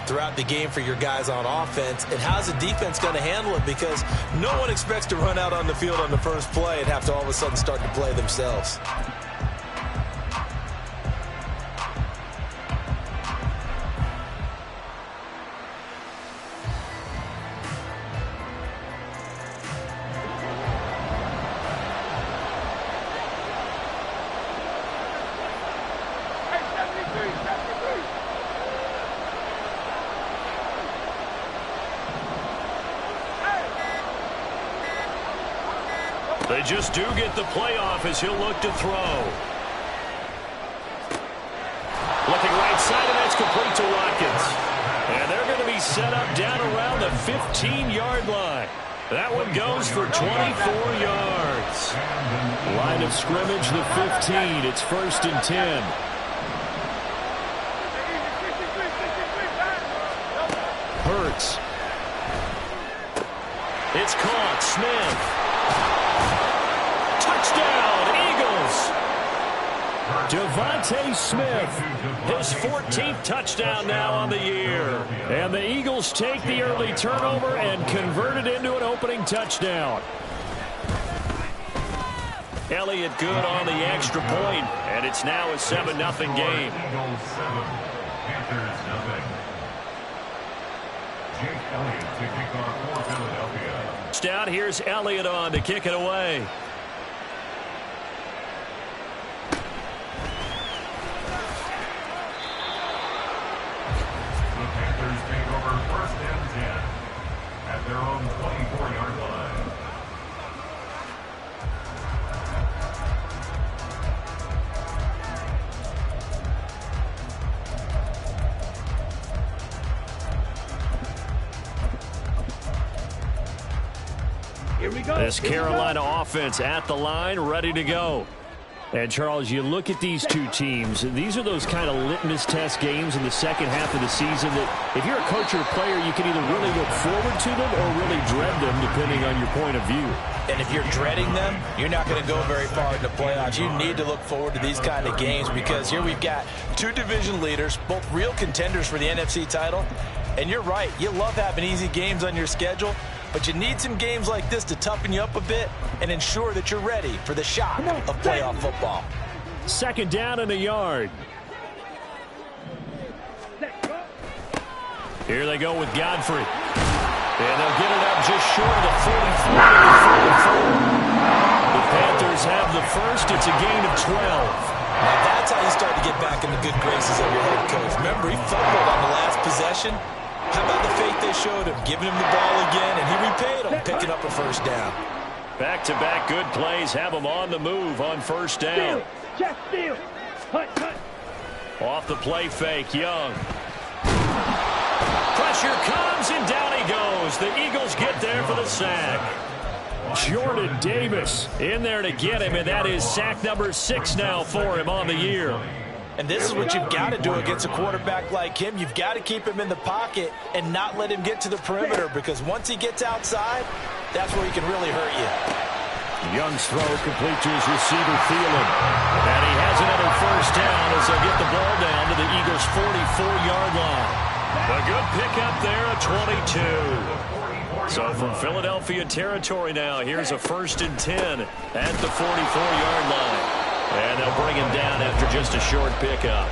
throughout the game for your guys on offense, and how's the defense going to handle it? Because no one expects to run out on the field on the first play and have to all of a sudden start to play themselves. They just do get the playoff as he'll look to throw. Looking right side, and that's complete to Watkins. And they're going to be set up down around the 15-yard line. That one goes for 24 yards. Line of scrimmage, the 15. It's 1st and 10. Hurts. It's caught. Smith. Touchdown, Eagles! Devontae Smith, his 14th touchdown now on the year. And the Eagles take the early turnover and convert it into an opening touchdown. Elliott good on the extra point, and it's now a 7-0 game. Eagles 7, Panthers nothing. Jake Elliott to kick off for Philadelphia. Down, here's Elliott on to kick it away. The Panthers take over 1st and 10 at their own 24-yard line. Here we go. This Carolina offense at the line, ready to go. And, Charles, you look at these two teams, these are those kind of litmus test games in the second half of the season that if you're a coach or a player, you can either really look forward to them or really dread them, depending on your point of view. And if you're dreading them, you're not going to go very far in the playoffs. You need to look forward to these kind of games because here we've got two division leaders, both real contenders for the NFC title. And you're right, you love having easy games on your schedule, but you need some games like this to toughen you up a bit and ensure that you're ready for the shock of playoff football. 2nd down and a yard. Here they go with Godfrey. And they'll get it up just short of the 44. The Panthers have the first. It's a gain of 12. Now that's how you start to get back in the good graces of your head coach. Remember, he fumbled on the last possession. How about the faith they showed him, giving him the ball again, and he repaid him, picking up a 1st down. Back-to-back good plays have them on the move on 1st down. Off the play fake, Young. Pressure comes, and down he goes. The Eagles get there for the sack. Jordan Davis in there to get him, and that is sack number 6 now for him on the year. And this is what you've got to do against a quarterback like him. You've got to keep him in the pocket and not let him get to the perimeter because once he gets outside, that's where he can really hurt you. Young's throw complete to his receiver, Thielen. And he has another 1st down as they'll get the ball down to the Eagles' 44-yard line. A good pickup there, a 22. So from Philadelphia territory now, here's a 1st and 10 at the 44-yard line. And they'll bring him down after just a short pickup.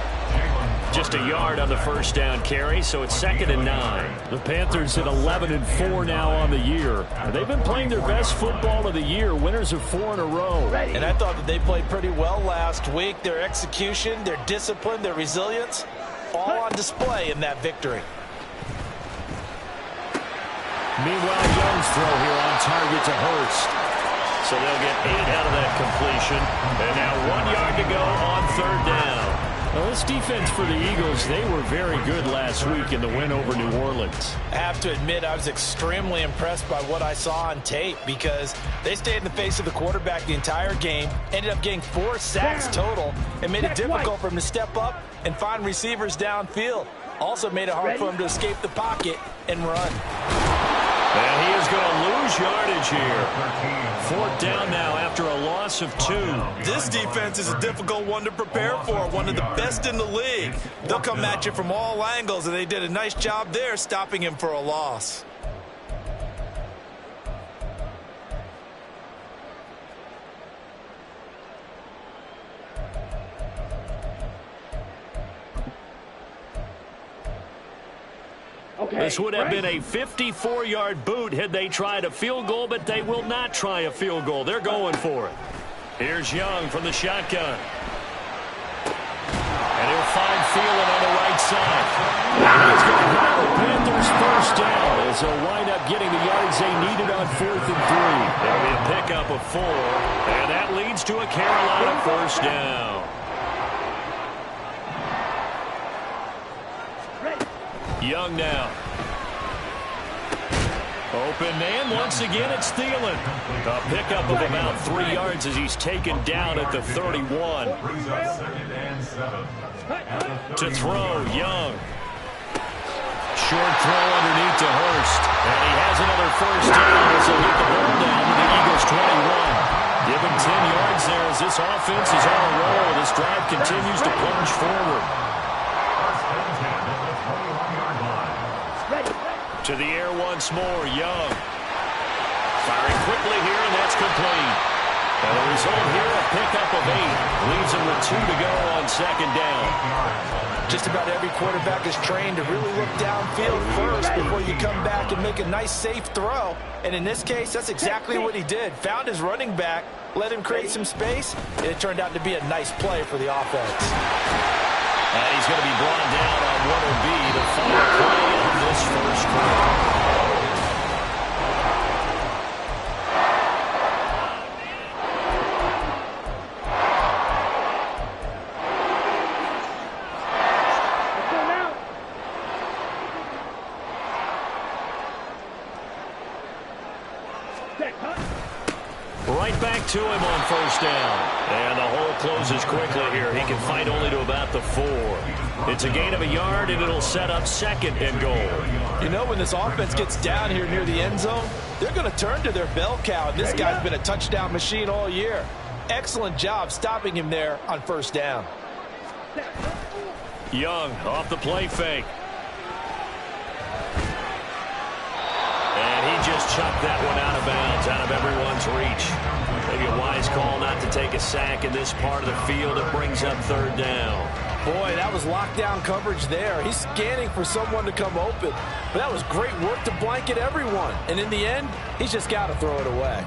Just a yard on the 1st down carry, so it's 2nd and 9. The Panthers at 11-4 now on the year. They've been playing their best football of the year, winners of 4 in a row. And I thought that they played pretty well last week. Their execution, their discipline, their resilience, all on display in that victory. Meanwhile, Young's throw here on target to Hurst. So they'll get 8 out of that completion. And now 1 yard to go on 3rd down. Well, this defense for the Eagles, they were very good last week in the win over New Orleans. I have to admit, I was extremely impressed by what I saw on tape because they stayed in the face of the quarterback the entire game, ended up getting 4 sacks total, and made it difficult for him to step up and find receivers downfield. Also made it hard for him to escape the pocket and run. And he is going to lose yardage here. Fourth down now after a loss of 2. This defense is a difficult one to prepare for, one of the best in the league. They'll come at you from all angles, and they did a nice job there stopping him for a loss. This would have been a 54-yard boot had they tried a field goal, but they will not try a field goal. They're going for it. Here's Young from the shotgun. And he'll find Thielen on the right side. He's going to have the Panthers first down as they'll wind up getting the yards they needed on 4th and 3. There'll be a pickup of 4, and that leads to a Carolina first down. Young now. Open man. Once again, it's Thielen. A pickup of about 3 yards as he's taken down at the 31. To throw, Young. Short throw underneath to Hurst. And he has another first down as he'll get the ball down to the Eagles' 21. Give him 10 yards there as this offense is on a roll. This drive continues to plunge forward. To the air once more, Young. Firing quickly here, and that's complete. And the result here, a pickup of 8. Leaves him with 2 to go on 2nd down. Just about every quarterback is trained to really look downfield first before you come back and make a nice, safe throw. And in this case, that's exactly what he did. Found his running back, let him create some space, and it turned out to be a nice play for the offense. And he's going to be brought down on what will be the final play of this first quarter. Right back to him on first down. And the hole closes quickly here. He can fight only to about the 4. It's a gain of a yard, and it'll set up 2nd and goal. You know, when this offense gets down here near the end zone, they're going to turn to their bell cow. And this guy's been a touchdown machine all year. Excellent job stopping him there on first down. Young off the play fake. He just chucked that one out of bounds, out of everyone's reach. Maybe a wise call not to take a sack in this part of the field. It brings up 3rd down. Boy, that was lockdown coverage there. He's scanning for someone to come open. But that was great work to blanket everyone. And in the end, he's just got to throw it away.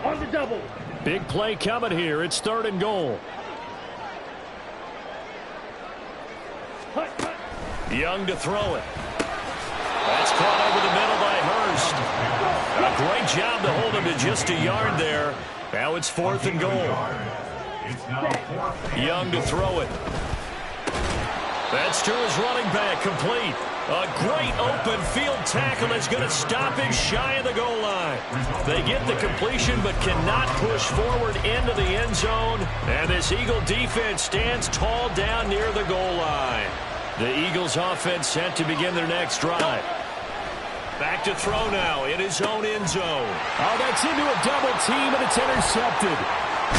On the double. Big play coming here. It's 3rd and goal. Young to throw it. That's caught over the middle by Hurst. A great job to hold him to just a yard there. Now it's 4th and goal. Young to throw it. That's to his running back, complete. A great open field tackle that's going to stop him shy of the goal line. They get the completion but cannot push forward into the end zone. And this Eagle defense stands tall down near the goal line. The Eagles offense set to begin their next drive. Back to throw now in his own end zone. Oh, that's into a double team, and it's intercepted.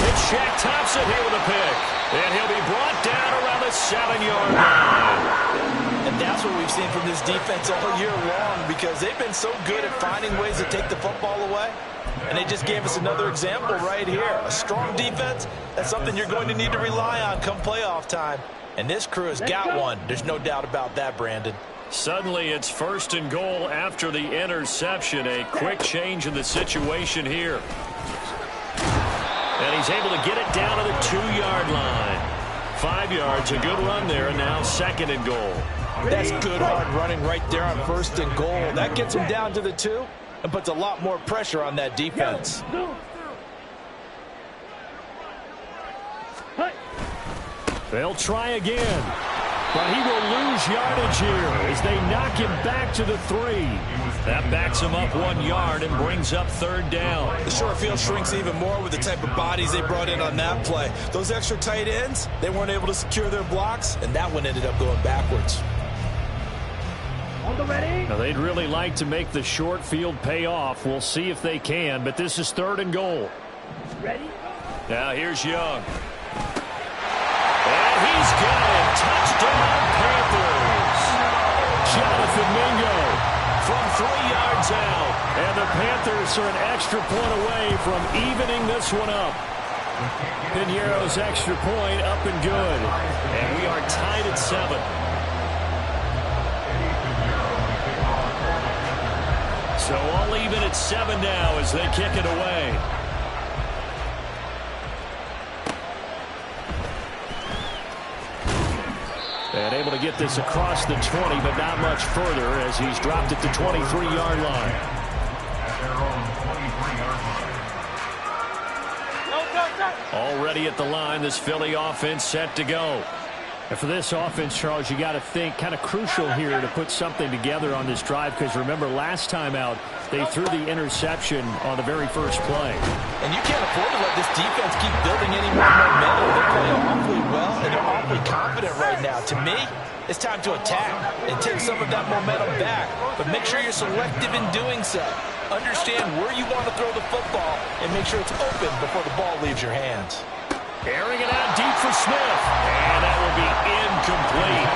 It's Shaq Thompson here with a pick. And he'll be brought down around the 7-yard line. And that's what we've seen from this defense all year long, because they've been so good at finding ways to take the football away. And they just gave us another example right here. A strong defense, that's something you're going to need to rely on come playoff time. And this crew has got one. There's no doubt about that, Brandon. Suddenly it's 1st and goal after the interception. A quick change in the situation here. And he's able to get it down to the 2-yard line. 5 yards, a good run there, and now 2nd and goal. That's good hard running right there on 1st and goal. That gets him down to the 2 and puts a lot more pressure on that defense. They'll try again. But he will lose yardage here as they knock him back to the 3. That backs him up 1 yard and brings up 3rd down. The short field shrinks even more with the type of bodies they brought in on that play. Those extra tight ends, they weren't able to secure their blocks, and that one ended up going backwards. On the ready. Now, they'd really like to make the short field pay off. We'll see if they can, but this is 3rd and goal. Ready. Now here's Young. And he's got it. Touchdown, Panthers. Jonathan Mingo from 3 yards out. And the Panthers are an extra point away from evening this one up. Piñeiro's extra point up and good. And we are tied at 7. So all even at 7 now as they kick it away. And able to get this across the 20, but not much further as he's dropped at the 23-yard line. Already at the line, this Philly offense set to go. And for this offense, Charles, you got to think kind of crucial here to put something together on this drive, because remember last time out they threw the interception on the very first play. And you can't afford to let this defense keep building any more momentum. They're playing awfully well and they're awfully confident right now. To me, it's time to attack and take some of that momentum back, but make sure you're selective in doing so. Understand where you want to throw the football and make sure it's open before the ball leaves your hands. Airing it out deep for Smith. And that will be incomplete.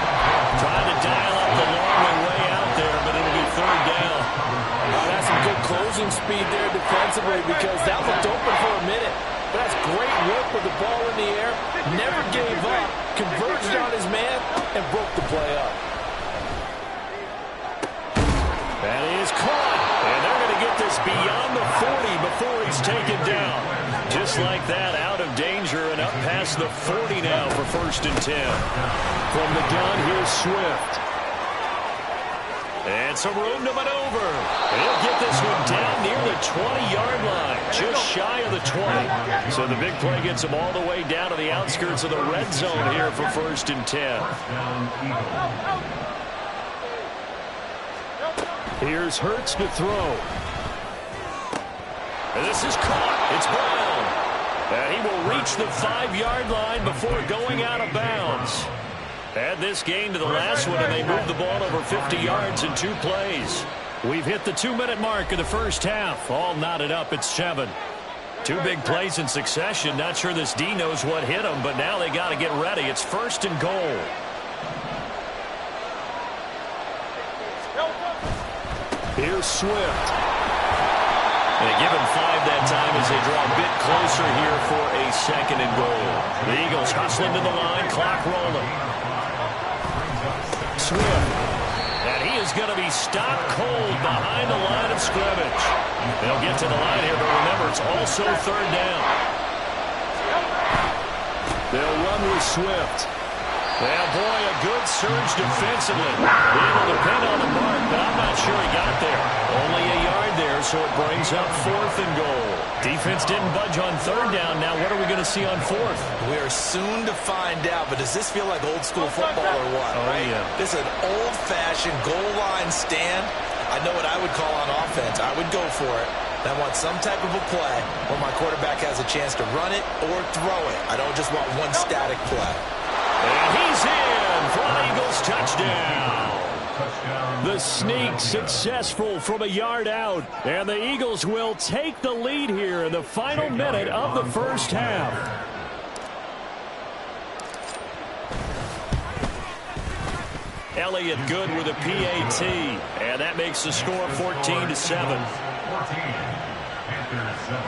Trying to dial up the long way out there, but it'll be 3rd down. That's some good closing speed there defensively, because that looked open for a minute. But that's great work with the ball in the air. Never gave up. Converged on his man and broke the play up. That is caught. And they're going to get this beyond the 40 before he's taken down. Just like that, out of danger and up past the 40 now for 1st and 10. From the gun, here's Swift. And some room to maneuver. He'll get this one down near the 20-yard line, just shy of the 20. So the big play gets him all the way down to the outskirts of the red zone here for 1st and 10. Here's Hurts to throw. And this is caught. It's Brown. And he will reach the 5-yard line before going out of bounds. Add this gain to the last one, and they move the ball over 50 yards in 2 plays. We've hit the 2-minute mark of the first half. All knotted up at 7. 2 big plays in succession. Not sure this D knows what hit him, but now they got to get ready. It's 1st and goal. Here's Swift. And they give him 5 that time as they draw a bit closer here for a 2nd and goal. The Eagles hustling to the line, clock rolling. Swift. And he is going to be stopped cold behind the line of scrimmage. They'll get to the line here, but remember, it's also 3rd down. They'll run with Swift. Yeah, boy, a good surge defensively. Able to pin on the mark, but I'm not sure he got there. Only a yard there, so it brings up 4th and goal. Defense didn't budge on 3rd down. Now what are we going to see on 4th? We are soon to find out, but does this feel like old school football or what? Oh, right? Yeah. This is an old-fashioned goal line stand. I know what I would call on offense. I would go for it. I want some type of a play where my quarterback has a chance to run it or throw it. I don't just want one static play. And he's in for an Eagles touchdown. The sneak successful from a yard out. And the Eagles will take the lead here in the final minute of the first half. Elliott good with a PAT. And that makes the score 14-7. 14. Panthers 7.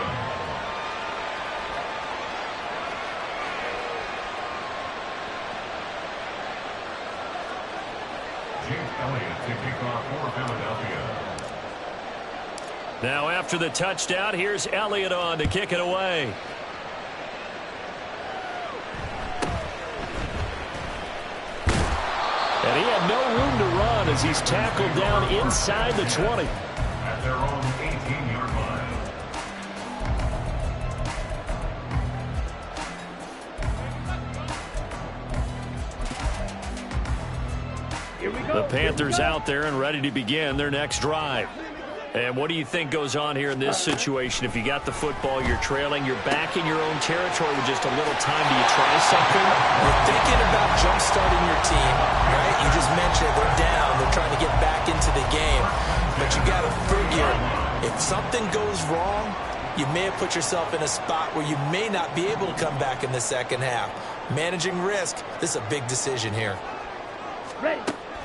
Now after the touchdown, here's Elliott on to kick it away. And he had no room to run as he's tackled down inside the 20. At their own 18-yard line. The Panthers out there and ready to begin their next drive. And what do you think goes on here in this situation? If you got the football, you're trailing, you're back in your own territory with just a little time. Do you try something? You're thinking about jump-starting your team, right? You just mentioned they're down. They're trying to get back into something goes wrong, you may have put yourself in a spot where you may not be able to come back in the second half. Managing risk, this is a big decision here. Ready.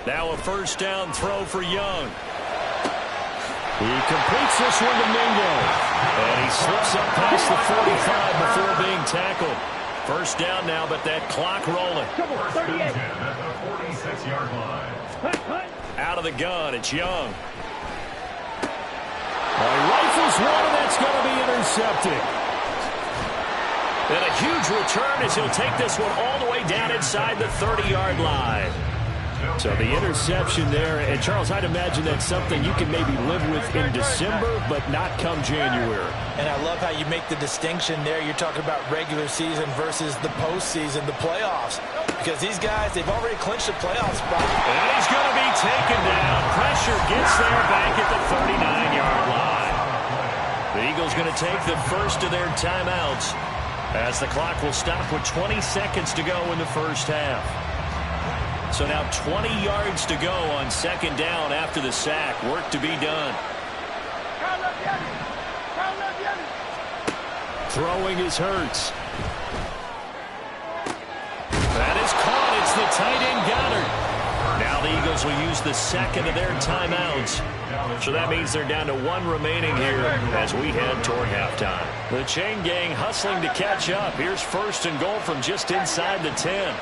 Now a first down throw for Young. He completes this one to Mingo. And he slips up past the 45 before being tackled. First down now, but that clock rolling. Double, 38. At the 46-yard line. Hut, hut. Out of the gun, it's Young. He rifles one, and that's going to be intercepted. And a huge return as he'll take this one all the way down inside the 30-yard line. So the interception there, and Charles, I'd imagine that's something you can maybe live with in December, but not come January. And I love how you make the distinction there. You're talking about regular season versus the postseason, the playoffs. Because these guys, they've already clinched a playoff spot. And he's going to be taken down. Pressure gets there back at the 39-yard line. The Eagles going to take the first of their timeouts as the clock will stop with 20 seconds to go in the first half. So now 20 yards to go on second down after the sack. Work to be done. Throwing is Hurts. That is caught. It's the tight end Goddard. Now the Eagles will use the second of their timeouts. So that means they're down to one remaining here as we head toward halftime. The chain gang hustling to catch up. Here's first and goal from just inside the 10.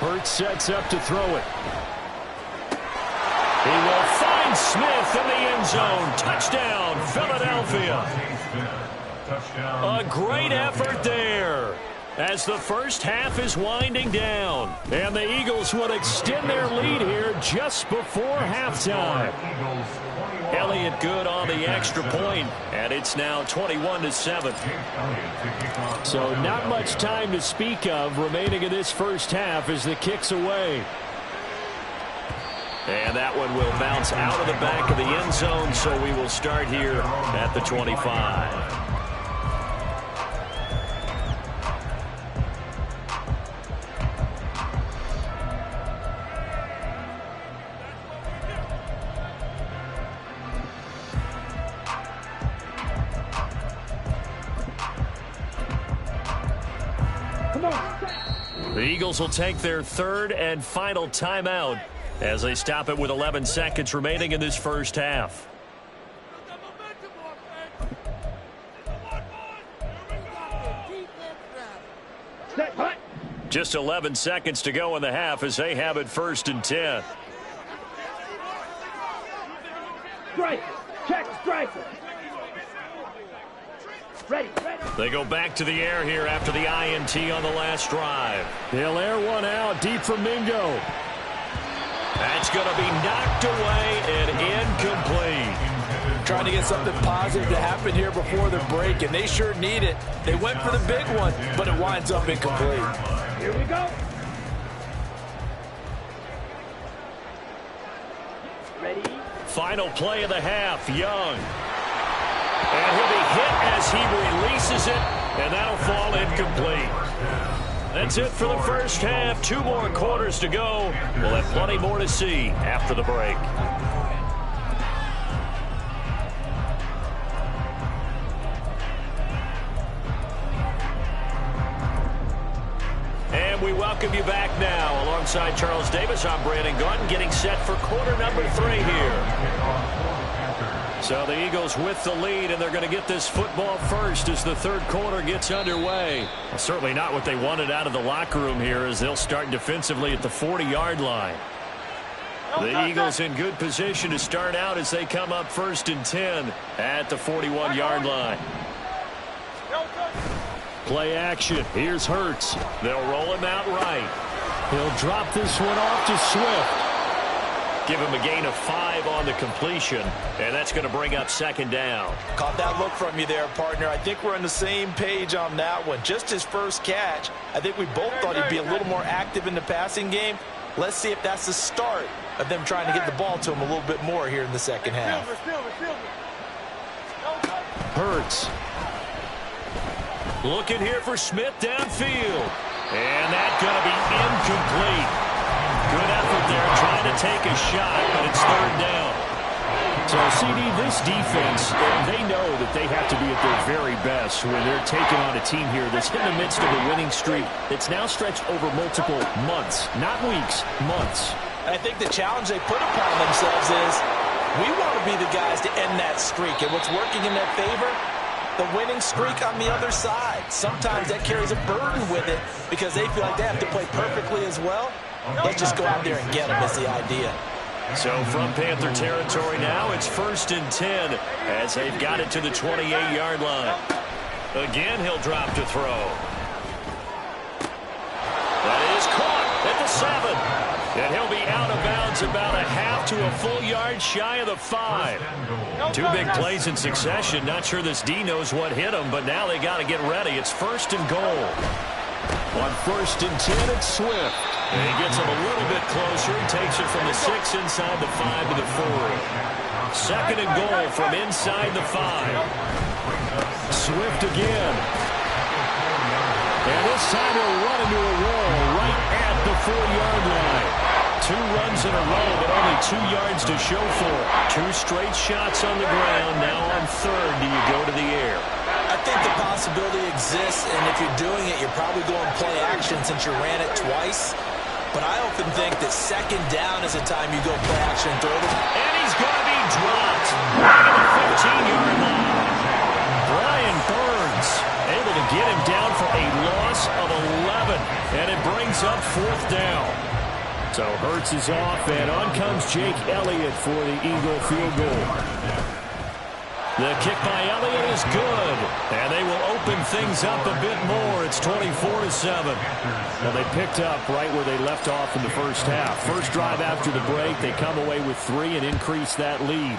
Hurts sets up to throw it. He will find Smith in the end zone. Touchdown, Philadelphia. A great effort there as the first half is winding down. And the Eagles would extend their lead here just before halftime. Elliott good on the extra point, and it's now 21-7. So not much time to speak of remaining in this first half as the kick's away. And that one will bounce out of the back of the end zone, so we will start here at the 25. The Eagles will take their third and final timeout as they stop it with 11 seconds remaining in this first half. Just 11 seconds to go in the half as they have it first and 10. Strike. Check striker. Ready. They go back to the air here after the INT on the last drive. They'll air one out deep from Mingo. That's going to be knocked away and incomplete. Trying to get something positive to happen here before the break, and they sure need it. They went for the big one, but it winds up incomplete. Here we go. Ready. Final play of the half, Young. And he'll be hit as he releases it, and that'll fall incomplete. That's it for the first half. 2 more quarters to go. We'll have plenty more to see after the break. And we welcome you back now. Alongside Charles Davis, I'm Brandon Gaunt, getting set for quarter number 3 here. So the Eagles with the lead, and they're going to get this football first as the third quarter gets underway. Well, certainly not what they wanted out of the locker room here as they'll start defensively at the 40-yard line. The Eagles in good position to start out as they come up first and 10 at the 41-yard line. Play action. Here's Hurts. They'll roll him out right. He'll drop this one off to Swift. Give him a gain of 5 on the completion, and that's going to bring up second down. Caught that look from you there, partner. I think we're on the same page on that one. Just his first catch. I think we both thought he'd be a little more active in the passing game. Let's see if that's the start of them trying to get the ball to him a little bit more here in the second half. Hurts. Looking here for Smith downfield. And that's going to be incomplete. Good effort there trying to take a shot, but it's third down. So, CD, this defense, they know that they have to be at their very best when they're taking on a team here that's in the midst of a winning streak that's now stretched over multiple months, not weeks, months. I think the challenge they put upon themselves is we want to be the guys to end that streak. And what's working in their favor? The winning streak on the other side. Sometimes that carries a burden with it because they feel like they have to play perfectly as well. Let's just go out there and get them is the idea. So from Panther territory now, it's 1st and 10 as they've got it to the 28-yard line. Again, he'll drop to throw. That is caught at the 7. And he'll be out of bounds about a half to a full yard shy of the 5. Two big plays in succession. Not sure this D knows what hit him, but now they got to get ready. It's 1st and goal. On 1st and 10, it's Swift. And he gets him a little bit closer. He takes it from the 6 inside the 5 to the 4. 2nd and goal from inside the 5. Swift again. And this time he'll run into a wall right at the 4-yard line. 2 runs in a row, but only 2 yards to show for it. 2 straight shots on the ground. Now on 3rd, do you go to the air? I think the possibility exists, and if you're doing it, you're probably going play action since you ran it twice. But I often think that 2nd down is the time you go play action and throw them. And he's going to be dropped right at the 15-yard line. Brian Burns able to get him down for a loss of 11, and it brings up 4th down. So Hurts is off, and on comes Jake Elliott for the Eagle field goal. The kick by Elliott is good, and they will open things up a bit more. It's 24-7. Well, they picked up right where they left off in the first half. First drive after the break, they come away with 3 and increase that lead.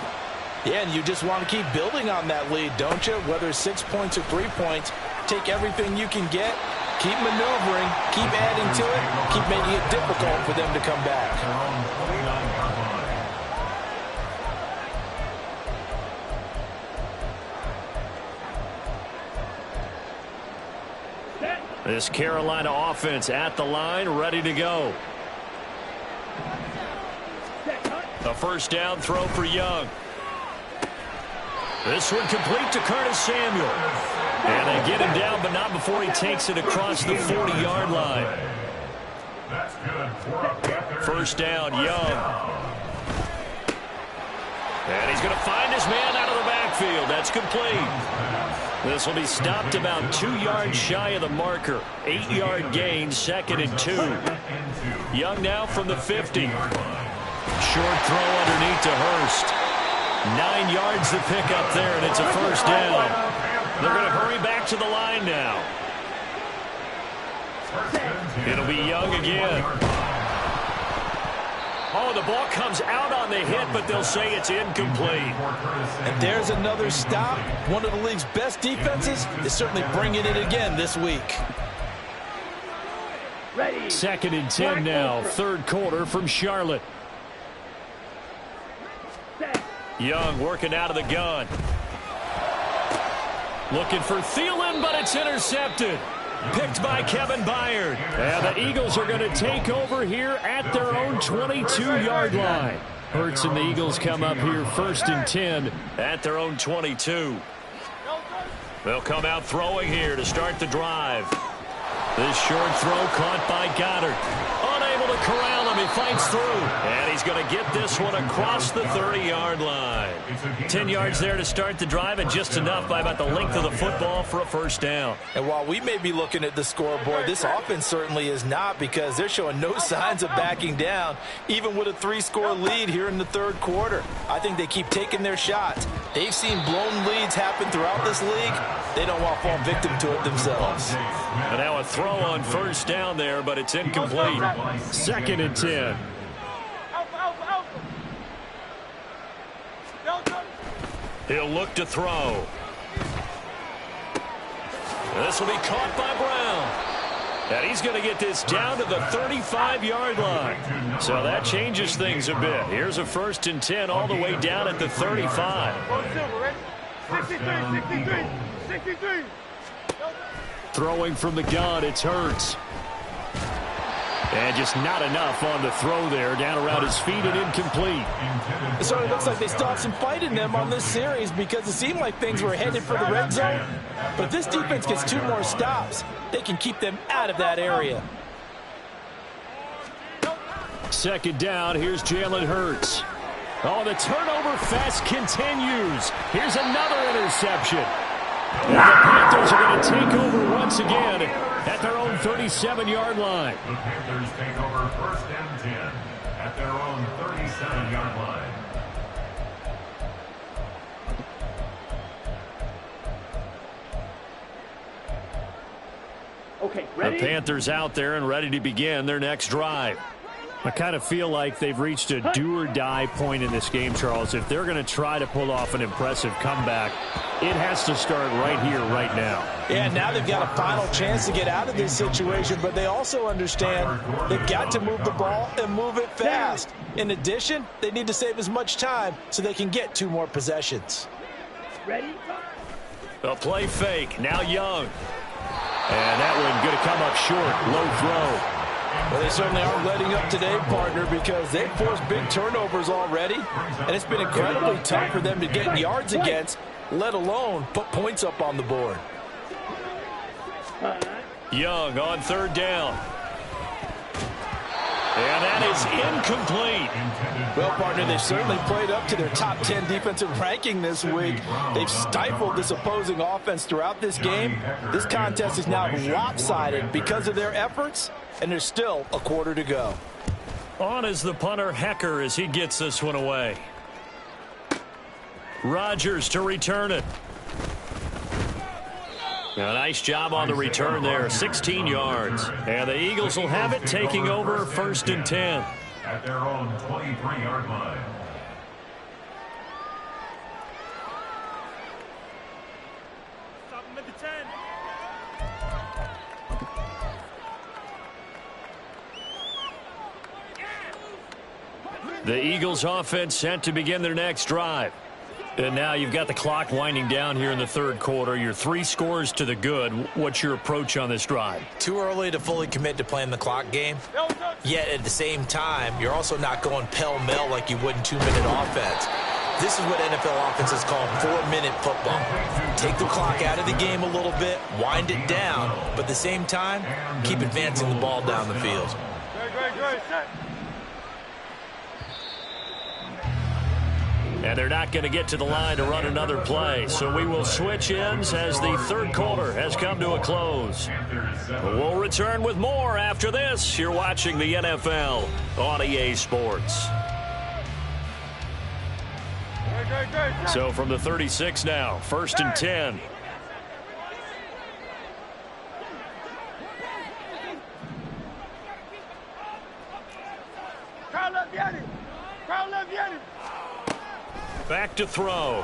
Yeah, and you just want to keep building on that lead, don't you? Whether it's 6 points or 3 points, take everything you can get, keep maneuvering, keep adding to it, keep making it difficult for them to come back. This Carolina offense at the line, ready to go. A 1st down throw for Young. This one complete to Curtis Samuel. And they get him down, but not before he takes it across the 40-yard line. 1st down, Young. And he's going to find his man out of the backfield. That's complete. This will be stopped about 2 yards shy of the marker. 8-yard gain, 2nd and 2. Young now from the 50. Short throw underneath to Hurst. 9 yards to pick up there, and it's a 1st down. They're going to hurry back to the line now. It'll be Young again. Oh, the ball comes out on the hit, but they'll say it's incomplete. And there's another stop. One of the league's best defenses is certainly bringing it again this week. Ready. 2nd and 10 now, 3rd quarter from Charlotte. Young working out of the gun. Looking for Thielen, but it's intercepted. Picked by Kevin Byard. And the Eagles are going to take over here at their own 22-yard line. Hurts and the Eagles come up here 1st and 10 at their own 22. They'll come out throwing here to start the drive. This short throw caught by Goddard. Unable to corral him. He fights through. And he's going to get this one across the 30-yard line. 10 yards there to start the drive, and just enough by about the length of the football for a 1st down. And while we may be looking at the scoreboard, this offense certainly is not, because they're showing no signs of backing down, even with a 3-score lead here in the 3rd quarter. I think they keep taking their shots. They've seen blown leads happen throughout this league. They don't want to fall victim to it themselves. And now a throw on 1st down there, but it's incomplete. 2nd and 10. He'll look to throw. This will be caught by Brown. And he's going to get this down to the 35-yard line. So that changes things a bit. Here's a 1st and 10 all the way down at the 35. 63. Throwing from the gun, it's Hurts. And just not enough on the throw there. Down around his feet and incomplete. It sort of looks like they still have some fight in them on this series because it seemed like things were headed for the red zone. But if this defense gets 2 more stops, they can keep them out of that area. Second down, here's Jalen Hurts. Oh, the turnover fest continues. Here's another interception. And the Panthers are going to take over once again at their own 37-yard line. The Panthers take over 1st and 10 at their own 37-yard line. Okay, ready? The Panthers out there and ready to begin their next drive. I kind of feel like they've reached a do-or-die point in this game, Charles. If they're going to try to pull off an impressive comeback, it has to start right here, right now. Yeah, now they've got a final chance to get out of this situation, but they also understand they've got to move the ball and move it fast. In addition, they need to save as much time so they can get 2 more possessions. Ready? A play fake, now Young. And that one going to come up short, low throw. Well, they certainly aren't letting up today, partner, because they've forced big turnovers already, and it's been incredibly tough for them to get yards against, let alone put points up on the board. Young on 3rd down. And that is incomplete. Well, partner, they've certainly played up to their top 10 defensive ranking this week. They've stifled this opposing offense throughout this game. This contest is now lopsided because of their efforts, and there's still a quarter to go. On is the punter, Hecker, as he gets this one away. Rodgers to return it. A nice job on the return there, 16 yards. And the Eagles will have it, taking over 1st and 10. At their own 23-yard line. Stop him at the 10. The Eagles offense set to begin their next drive. And now you've got the clock winding down here in the 3rd quarter. You're 3 scores to the good. What's your approach on this drive? Too early to fully commit to playing the clock game. Yet at the same time, you're also not going pell-mell like you would in 2-minute offense. This is what NFL offenses call 4-minute football. Take the clock out of the game a little bit, wind it down, but at the same time, keep advancing the ball down the field. And they're not going to get to the line to run another play. So we will switch ends as the 3rd quarter has come to a close. We'll return with more after this. You're watching the NFL on EA Sports. So from the 36 now, 1st and 10. Back to throw.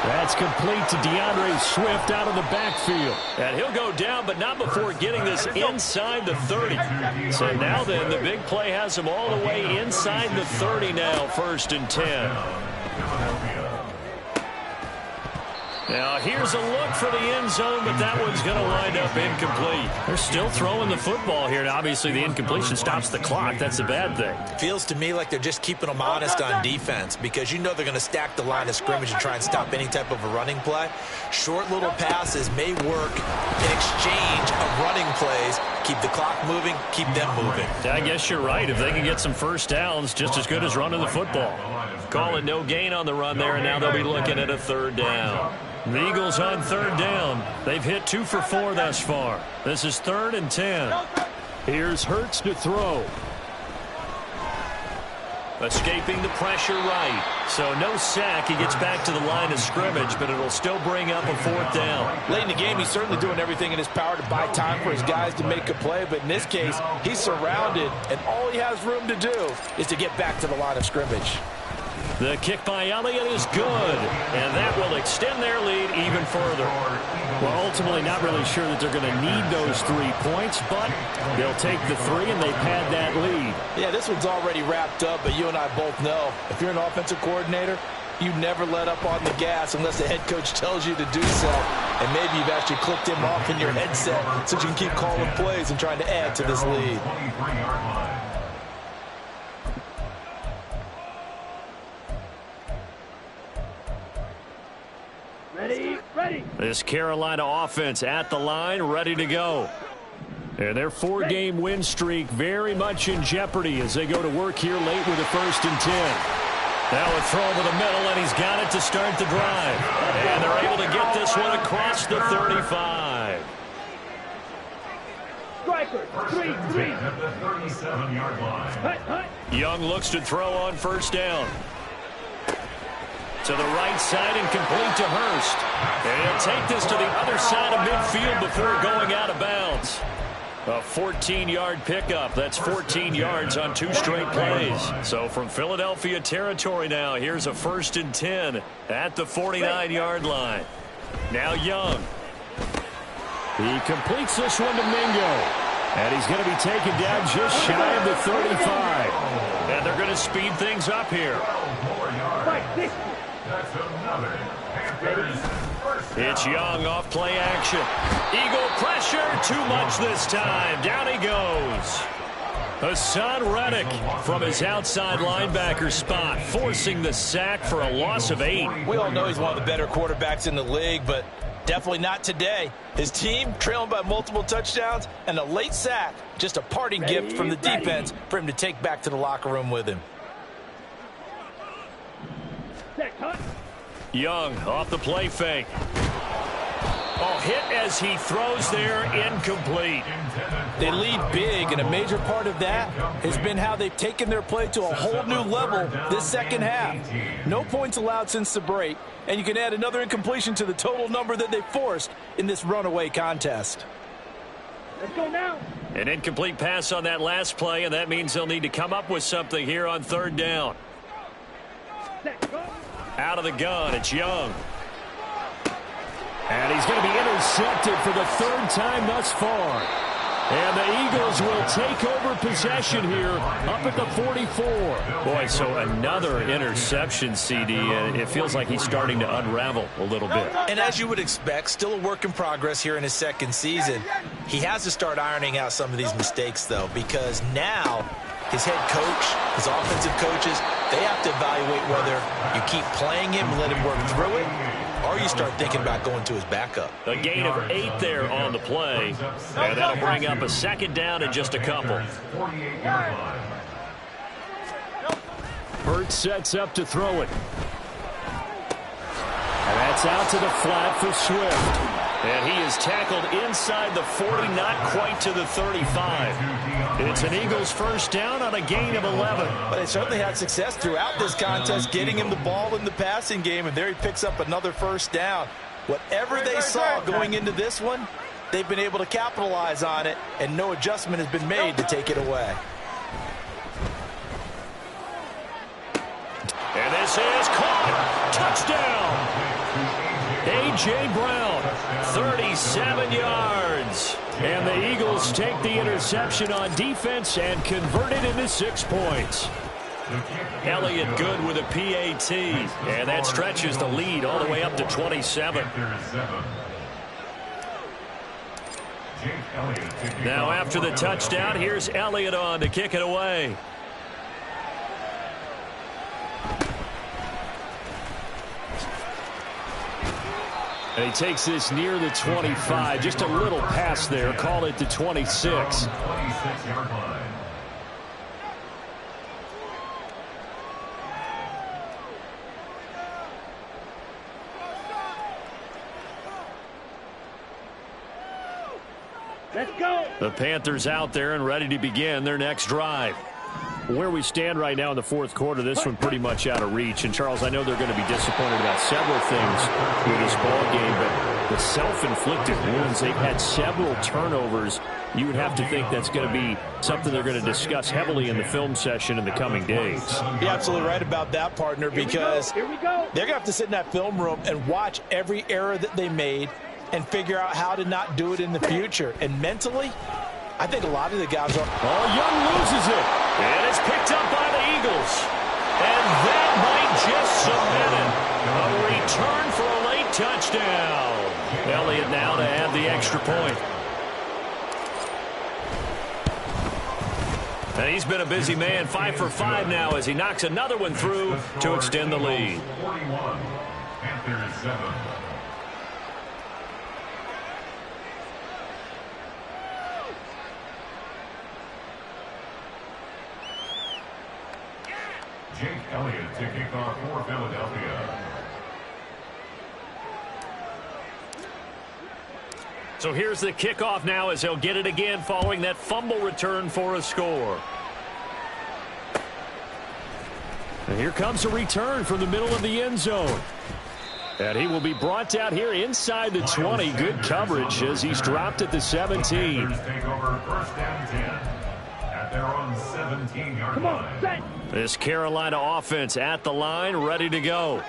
That's complete to DeAndre Swift out of the backfield. And he'll go down, but not before getting this inside the 30. So now then, the big play has him all the way inside the 30 now, 1st and 10. Now here's a look for the end zone, but that one's going to wind up incomplete. They're still throwing the football here, and obviously the incompletion stops the clock. That's a bad thing. Feels to me like they're just keeping them honest on defense because you know they're going to stack the line of scrimmage and try and stop any type of a running play. Short little passes may work in exchange of running plays. Keep the clock moving, keep them moving. I guess you're right. If they can get some first downs, just as good as running the football. Calling no gain on the run there, and now they'll be looking at a 3rd down. The Eagles on 3rd down. They've hit 2 for 4 thus far. This is 3rd and 10. Here's Hurts to throw. Escaping the pressure right. So no sack. He gets back to the line of scrimmage, but it'll still bring up a 4th down. Late in the game, he's certainly doing everything in his power to buy time for his guys to make a play, but in this case, he's surrounded, and all he has room to do is to get back to the line of scrimmage. The kick by Elliott is good, and that will extend their lead even further. Well, ultimately not really sure that they're going to need those 3 points, but they'll take the 3 and they pad that lead. Yeah, this one's already wrapped up, but you and I both know if you're an offensive coordinator, you never let up on the gas unless the head coach tells you to do so. And maybe you've actually clicked him off in your headset so you can keep calling plays and trying to add to this lead. Ready. This Carolina offense at the line, ready to go. And their 4-game win streak very much in jeopardy as they go to work here late with a 1st and 10. Now a throw over the middle, and he's got it to start the drive. And they're able to get this one across the 35. Striker, 3-3. At the 37-yard line. Young looks to throw on 1st down. To the right side and complete to Hurst. And he'll take this to the other side of midfield before going out of bounds. A 14-yard pickup. That's 14 yards on 2 straight plays. So from Philadelphia territory now, here's a 1st and 10 at the 49-yard line. Now Young. He completes this one to Mingo. And he's going to be taken down just shy of the 35. And they're going to speed things up here. That's another Panthers first down. It's Young off play action. Eagle pressure, too much this time. Down he goes. Hassan Reddick from his outside linebacker spot, forcing the sack for a loss of 8. We all know he's one of the better quarterbacks in the league, but definitely not today. His team trailing by multiple touchdowns, and a late sack, just a parting gift from the defense for him to take back to the locker room with him. Young off the play fake. Oh, hit as he throws there, incomplete. They lead big, and a major part of that has been how they've taken their play to a whole new level this second half. No points allowed since the break, and you can add another incompletion to the total number that they forced in this runaway contest. Let's go now. An incomplete pass on that last play, and that means they'll need to come up with something here on 3rd down. Out of the gun, it's Young. And he's going to be intercepted for the 3rd time thus far. And the Eagles will take over possession here up at the 44. Boy, so another interception, CD. It feels like he's starting to unravel a little bit. And as you would expect, still a work in progress here in his 2nd season. He has to start ironing out some of these mistakes, though, because now his head coach, his offensive coaches, they have to evaluate whether you keep playing him and let him work through it, or you start thinking about going to his backup. A gain of 8 there on the play, and that'll bring up a 2nd down and just a couple. Hurts sets up to throw it. And that's out to the flat for Swift. And he is tackled inside the 40, not quite to the 35. It's an Eagles 1st down on a gain of 11. But they certainly had success throughout this contest, getting him the ball in the passing game, and there he picks up another 1st down. Whatever they saw going into this one, they've been able to capitalize on it, and no adjustment has been made to take it away. And this is caught. Touchdown. A.J. Brown, 37 yards. And the Eagles take the interception on defense and convert it into 6 points. Elliott good with a PAT. And that stretches the lead all the way up to 27. Now after the touchdown, here's Elliott on to kick it away. And he takes this near the 25. Just a little pass there. Call it to 26. Let's go. The Panthers out there and ready to begin their next drive. Where we stand right now in the 4th quarter, this one pretty much out of reach. And, Charles, I know they're going to be disappointed about several things with this ball game, but the self-inflicted wounds, they've had several turnovers. You would have to think that's going to be something they're going to discuss heavily in the film session in the coming days. You're absolutely right about that, partner, because they're going to have to sit in that film room and watch every error that they made and figure out how to not do it in the future. And mentally, I think a lot of the guys are. Oh, Young loses it. And it's picked up by the Eagles. And that might just cement it. A return for a late touchdown. Elliott now to add the extra point. And he's been a busy man, 5 for 5 now as he knocks another one through to extend the lead. 41, Panthers 7. Jake Elliott to kick off for Philadelphia. So here's the kickoff now as he'll get it again following that fumble return for a score. And here comes a return from the middle of the end zone. And he will be brought out here inside the 20. Good coverage as he's dropped at the 17. Panthers take over first and 10 at their own 17-yard line. This Carolina offense at the line, ready to go.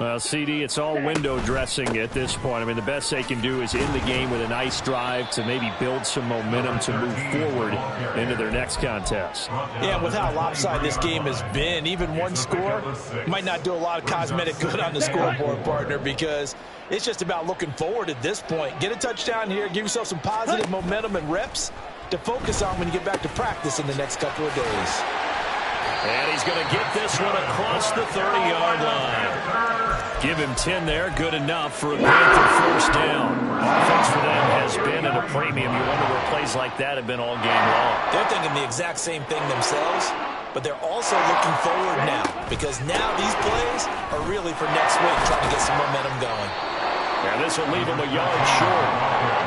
Well, CD, it's all window dressing at this point. I mean, the best they can do is end the game with a nice drive to maybe build some momentum to move forward into their next contest. Yeah, with how lopsided this game has been, even one score might not do a lot of cosmetic good on the scoreboard, partner, because it's just about looking forward at this point. Get a touchdown here, give yourself some positive momentum and reps to focus on when you get back to practice in the next couple of days. And he's going to get this one across the 30-yard line. Give him 10 there, good enough for a Panther first down. Offense for them has been at a premium. You wonder where plays like that have been all game long. They're thinking the exact same thing themselves, but they're also looking forward now because now these plays are really for next week, trying to get some momentum going. And this will leave him a yard short.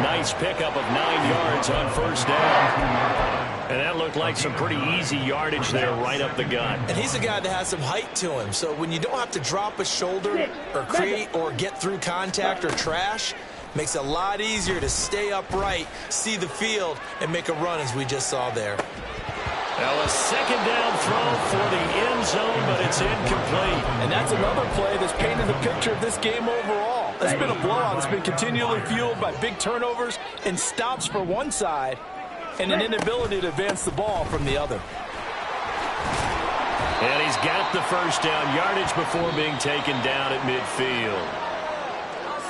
Nice pickup of 9 yards on first down. And that looked like some pretty easy yardage there right up the gut. And he's a guy that has some height to him, so when you don't have to drop a shoulder or create or get through contact or trash, makes it a lot easier to stay upright, see the field, and make a run as we just saw there. Now a second down throw for the end zone, but it's incomplete. And that's another play that's painted the picture of this game overall. It's been a blowout. It's been continually fueled by big turnovers and stops for one side and an inability to advance the ball from the other. And he's got the first down, yardage before being taken down at midfield.